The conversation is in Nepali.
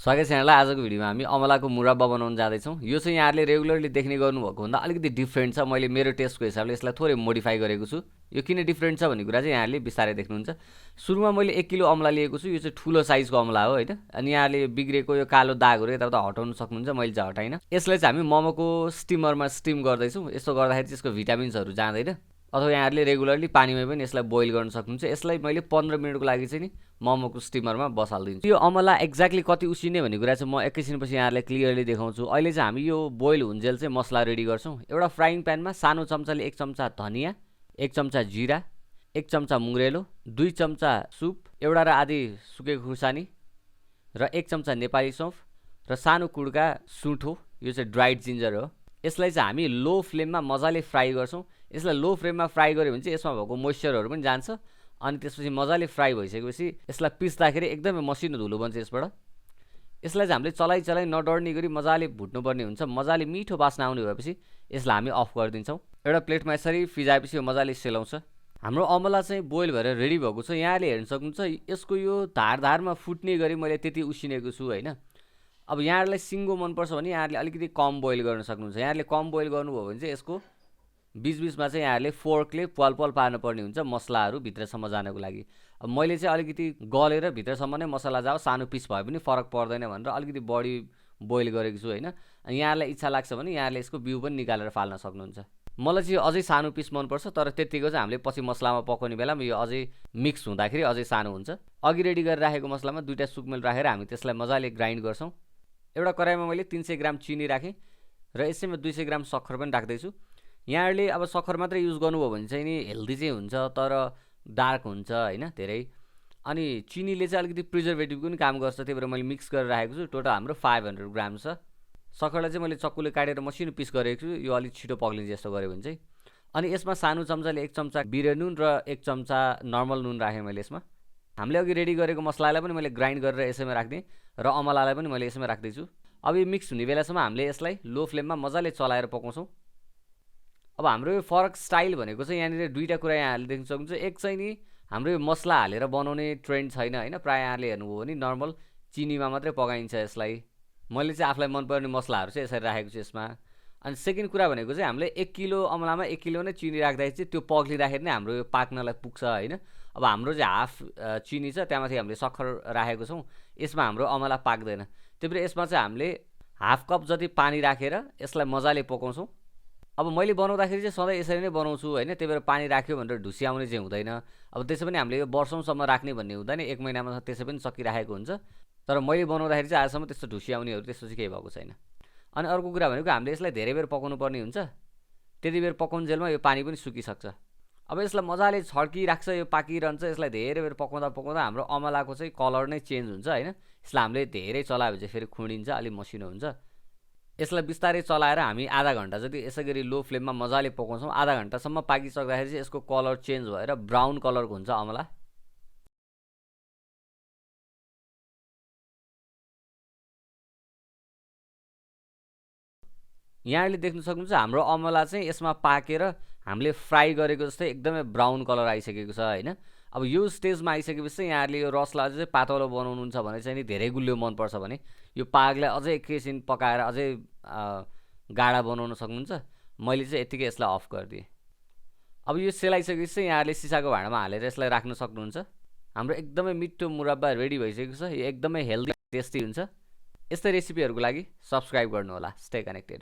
स्वागत छ यहाँलाई। आजको भिडियोमा हामी अमलाको मुरब्बा बनाउन जाँदैछौँ। यो चाहिँ यहाँले रेगुलरली देख्ने गर्नुभएको भन्दा अलिकति डिफ्रेन्ट छ। मैले मेरो टेस्टको हिसाबले यसलाई थोरै मोडिफाई गरेको छु। यो किन डिफ्रेन्ट छ भन्ने कुरा चाहिँ यहाँले बिस्तारै देख्नुहुन्छ। सुरुमा मैले 1 किलो अमला लिएको छु। यो चाहिँ ठुलो साइजको अमला हो हैन। अनि यहाँले बिग्रेको यो कालो दागहरू यताउता हटाउन सक्नुहुन्छ। मैले चाहिँ हटाइन। यसलाई चाहिँ हामी मोमोको स्टिमरमा स्टिम गर्दैछौँ। यसो गर्दाखेरि चाहिँ यसको भिटामिन्सहरू जाँदैन। अथवा यहाँले रेगुलरली पानीमा पनि यसलाई बोइल गर्न सक्नुहुन्छ। यसलाई मैले 15 मिनेटको लागि चाहिँ नि मोमोको स्टिमरमा बसाल्दिन्छु। यो अमला एक्ज्याक्टली कति उसिने भन्ने कुरा चाहिँ म एकैछिनपछि यहाँलाई क्लियरली देखाउँछु। अहिले चाहिँ हामी यो बोइल हुन्जेल चाहिँ मसला रेडी गर्छौँ। एउटा फ्राइङ प्यानमा सानो चम्चाले 1 चम्चा धनिया, 1 चम्चा जिरा, 1 चम्चा मुङ्ग्रेलो, 2 चम्चा सुप, एउटा र आधी सुकेको खुर्सानी र 1 चम्चा नेपाली सौँफ र सानो कुड्का सुँठो, यो चाहिँ ड्राइड जिन्जर हो। यसलाई चाहिँ हामी लो फ्लेममा मजाले फ्राई गर्छौँ। यसलाई लो फ्लेममा फ्राई गर्यो भने चाहिँ यसमा भएको मोइस्चरहरू पनि जान्छ। अनि त्यसपछि मजाले फ्राई भइसकेपछि यसलाई पिस्दाखेरि एकदमै मसिनो धुलो बन्छ यसबाट। यसलाई चाहिँ हामीले चलाइ नडर्ने गरी मजाले भुट्नुपर्ने हुन्छ। मजाले मिठो बास्ना आउने भएपछि यसलाई हामी अफ गरिदिन्छौँ। एउटा प्लेटमा यसरी फिजाएपछि यो मजाले सेलाउँछ। हाम्रो अमला चाहिँ बोइल भएर रेडी भएको छ। यहाँले हेर्न सक्नुहुन्छ यसको यो धारमा फुट्ने गरी मैले त्यति उसिनेको छु हैन। अब यहाँहरूलाई सिङ्गो मनपर्छ भने यहाँहरूले अलिकति कम बोइल गर्न सक्नुहुन्छ। यहाँहरूले कम बोइल गर्नुभयो भने चाहिँ यसको बीचमा चाहिँ यहाँहरूले फोर्कले पल पार्नुपर्ने हुन्छ मसलाहरू भित्रसम्म जानको लागि। अब मैले चाहिँ अलिकति गलेर भित्रसम्म नै मसला जाओ, सानो पिस भए पनि फरक पर्दैन भनेर अलिकति बढी बोइल गरेको छु हैन। यहाँलाई इच्छा लाग्छ भने यहाँले यसको बिउ पनि निकालेर फाल्न सक्नुहुन्छ। मलाई चाहिँ अझै सानो पिस मनपर्छ, तर त्यतिको चाहिँ हामीले पछि मसलामा पकाउने बेलामा यो अझै मिक्स हुँदाखेरि अझै सानो हुन्छ। अघि रेडी गरेर राखेको मसलामा 2टा सुकमेल राखेर हामी त्यसलाई मजाले ग्राइन्ड गर्छौँ। एउटा कराईमा मैले 300 ग्राम चिनी राखेँ र यसैमा 200 ग्राम सक्खर पनि राख्दैछु। यहाँहरूले अब सक्खर मात्रै युज गर्नुभयो भने चाहिँ नि हेल्दी चाहिँ हुन्छ, तर डार्क हुन्छ हैन धेरै। अनि चिनीले चाहिँ अलिकति प्रिजर्भेटिभको पनि काम गर्छ, त्यही भएर मैले मिक्स गरेर राखेको छु। टोटल हाम्रो 500 ग्राम छ। सक्खरलाई चाहिँ मैले चक्कुले काटेर मसिनो पिस गरेको छु। यो अलिक छिटो पक्लिन्छ यस्तो गऱ्यो भने चाहिँ। अनि यसमा सानो चम्चाले 1 चम्चा बिरे नुन र 1 चम्चा नर्मल नुन राखेँ मैले यसमा। हामीले अघि रेडी गरेको मसलालाई पनि मैले ग्राइन्ड गरेर यसैमा राख्दिएँ र अमलालाई पनि मैले यसैमा राख्दैछु। अब यो मिक्स हुने बेलासम्म हामीले यसलाई लो फ्लेममा मजाले चलाएर पकाउँछौँ। अब हाम्रो यो फरक स्टाइल भनेको चाहिँ यहाँनिर 2टा कुरा यहाँहरूले देख्न सक्नुहुन्छ। एक चाहिँ नि हाम्रो यो मसला हालेर बनाउने ट्रेन्ड छैन हैन। प्रायः यहाँले हेर्नुभयो भने नर्मल चिनीमा मात्रै पकाइन्छ यसलाई। मैले चाहिँ आफूलाई मनपर्ने मसलाहरू चाहिँ यसरी राखेको छु यसमा। अनि सेकेन्ड कुरा भनेको चाहिँ हामीले 1 किलो अमलामा 1 किलो नै चिनी राख्दाखेरि चाहिँ त्यो पक्लिँदाखेरि नै हाम्रो यो पाक्नलाई पुग्छ हैन। अब हाम्रो चाहिँ हाफ चिनी छ, त्यहाँमाथि हामीले सक्खर राखेको छौँ। यसमा हाम्रो अमला पाक्दैन। त्यही भएर यसमा चाहिँ हामीले हाफ कप जति पानी राखेर यसलाई मजाले पकाउँछौँ। अब मैले बनाउँदाखेरि चाहिँ सधैँ यसरी नै बनाउँछु हैन। त्यही भएर पानी राख्यो भनेर ढुसी आउने चाहिँ हुँदैन। अब त्यसै पनि हामीले यो वर्षौँसम्म राख्ने भन्ने हुँदैन। 1 महिनामा त्यसै पनि सकिराखेको हुन्छ। तर मैले बनाउँदाखेरि चाहिँ आजसम्म त्यस्तो ढुसी आउनेहरू त्यस्तो चाहिँ केही भएको छैन। अनि अर्को कुरा भनेको हामीले यसलाई धेरै बेर पकाउनु पर्ने हुन्छ। त्यति बेर पकाउन्जेलमा यो पानी पनि सुकिसक्छ। अब यसलाई मजाले छड्किराख्छ, यो पाकिरहन्छ। यसलाई धेरै बेर पकाउँदा हाम्रो अमलाको चाहिँ कलर नै चेन्ज हुन्छ हैन। यसलाई हामीले धेरै चलायो भने चाहिँ फेरि खुडिन्छ, अलिक मसिनो हुन्छ। यसलाई बिस्तारै चलाएर हामी आधा घन्टा जति यसै गरी लो फ्लेममा मजाले पकाउँछौँ। आधा घन्टासम्म पाकिसक्दाखेरि चाहिँ यसको कलर चेन्ज भएर ब्राउन कलरको हुन्छ अमला। यहाँले देख्न सक्नुहुन्छ हाम्रो अमला चाहिँ यसमा पाकेर हामीले फ्राई गरेको जस्तै एकदमै ब्राउन कलर आइसकेको छ हैन। अब यो स्टेजमा आइसकेपछि चाहिँ यहाँहरूले यो रसलाई अझै पातलो बनाउनुहुन्छ भने चाहिँ नि धेरै गुलियो मनपर्छ भने यो पागलाई अझै एकैछिन पकाएर अझै गाढा बनाउन सक्नुहुन्छ। मैले चाहिँ यतिकै यसलाई अफ गरिदिएँ। अब यो सेलाइसकेपछि चाहिँ यहाँहरूले सिसाको भाँडामा हालेर यसलाई राख्न सक्नुहुन्छ। हाम्रो एकदमै मिठो मुरब्बा रेडी भइसकेको छ। यो एकदमै हेल्दी टेस्टी हुन्छ। यस्तै रेसिपीहरूको लागि सब्स्क्राइब गर्नुहोला। Stay connected.